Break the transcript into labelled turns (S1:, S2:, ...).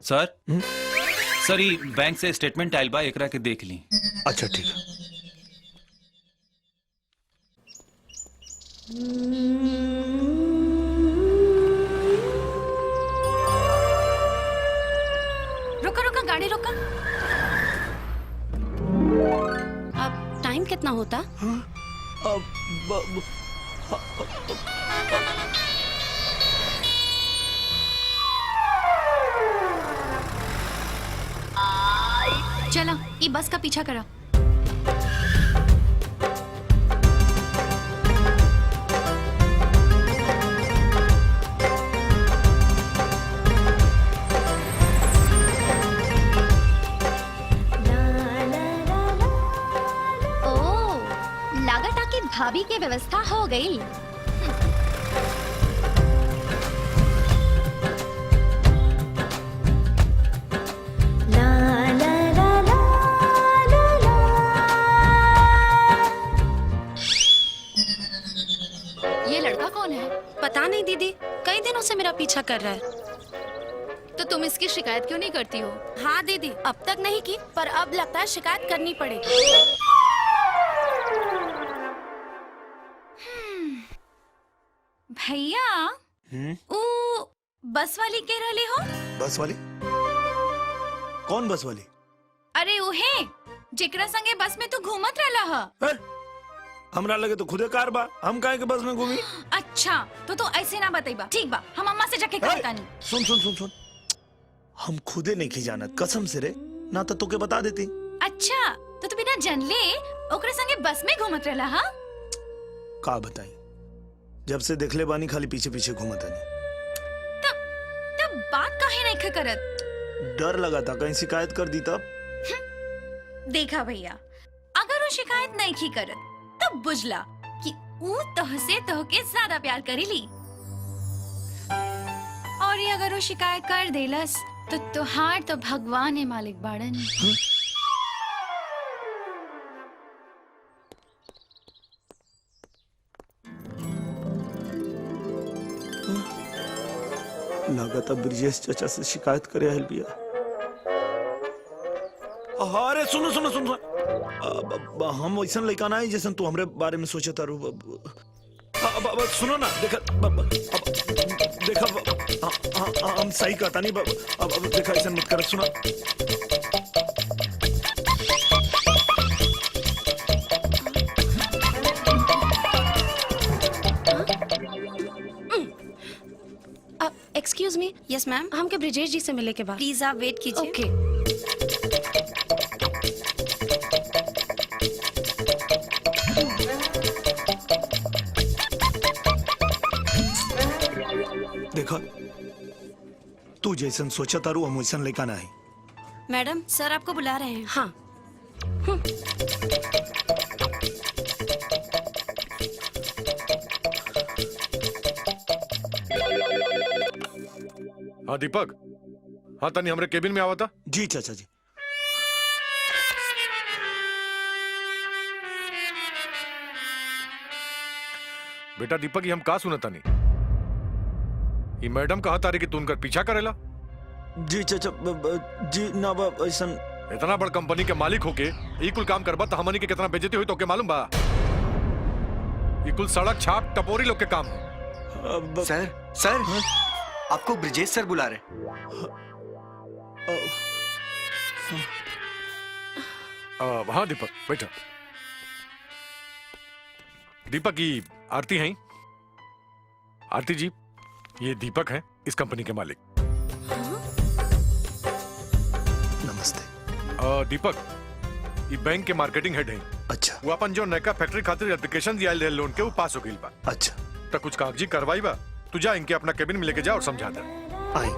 S1: सर सर ई बैंक से स्टेटमेंट आइल बा, एकरा के देख ली।
S2: अच्छा ठीक है।
S3: रुका रुका, गाड़ी रुका। अब टाइम कितना होता? चलो ये बस का पीछा करा। ओ, लागत आके भाभी के व्यवस्था हो गई। ये लड़का कौन है? पता नहीं दीदी, कई दिनों से मेरा पीछा कर रहा है। तो तुम इसकी शिकायत क्यों नहीं करती हो? हाँ दीदी, अब तक नहीं की, पर अब लगता है शिकायत करनी पड़ेगी। भैया, ओ बस वाली कह रहे हो?
S2: बस वाली? कौन बस वाली?
S3: अरे उहे जेकरा संगे बस में तू घूमत रहला ह।
S2: हमरा लगे तो खुदे कार बा, हम काहे के बस में घूमी?
S3: अच्छा तो ऐसे ना बताइबा। ठीक बा, हम अम्मा से जाके कहता नहीं।
S2: सुन सुन सुन सुन, हम खुदे नहीं की जानत, कसम से रे, ना तो तोके बता देती।
S3: अच्छा तो तू बिना जानले ओकरे संगे बस में घूमत रहला हा?
S2: का बताई, जब से देखले बानी खाली पीछे पीछे घूमत है।
S3: तब बात काहे नहीं करत?
S2: डर लगा था कहीं शिकायत कर दी तब।
S3: देखा भैया, अगर वो शिकायत नहीं की करत तब बुझला कि वो तोहसे तोहके ज्यादा प्यार करेली, और ये अगर वो शिकायत कर देलस तो तुहार तो भगवान है मालिक बाड़न।
S2: लगा ब्रिजेश चाचा से शिकायत करे आयल बिया। अरे सुनो सुनो सुनो, हम वैसा लड़का ना जैसे तू हमरे बारे में सोचा था। सुनो ना, देखा देखा हम सही कहता नहीं। अब देखा ऐसा मत कर, सुना।
S3: Excuse me. यस मैम, हमके ब्रिजेश जी से मिले के बाद प्लीज आप वेट कीजिए। ओके।
S2: देखा, तू जैसन सोचा तारू हम वैसन लेका ना है।
S3: मैडम सर आपको बुला रहे हैं। हाँ।
S4: हाँ दीपक, हाँ तनी हमरे केबिन में आवा था।
S2: जी चाचा जी।
S4: बेटा दीपक, ये हम का सुना तानी? ये मैडम कहा तारी कि तू उनका पीछा करेला?
S2: जी चाचा जी ना ऐसा।
S4: इतना बड़ कंपनी के मालिक होके ये कुल काम करबा तो हमनी के कितना बेइज्जती हुई तो के मालूम बा? ये कुल सड़क छाप टपोरी लोग के काम है।
S5: सर सर आपको ब्रिजेश सर बुला रहे।
S4: हाँ दीपक बैठा। दीपक ये आरती हैं? आरती जी, ये दीपक हैं, इस कंपनी के मालिक।
S2: नमस्ते।
S4: दीपक ये बैंक के मार्केटिंग हेड हैं।
S2: अच्छा।
S4: वो अपन जो नयका फैक्ट्री खातिर एप्लीकेशन दिया रहे लोन के, वो पास हो गई बा।
S2: अच्छा
S4: तो कुछ कागजी कार्रवाई बा, तू जा इनके अपना केबिन में लेके जा और समझा दे।
S2: आई।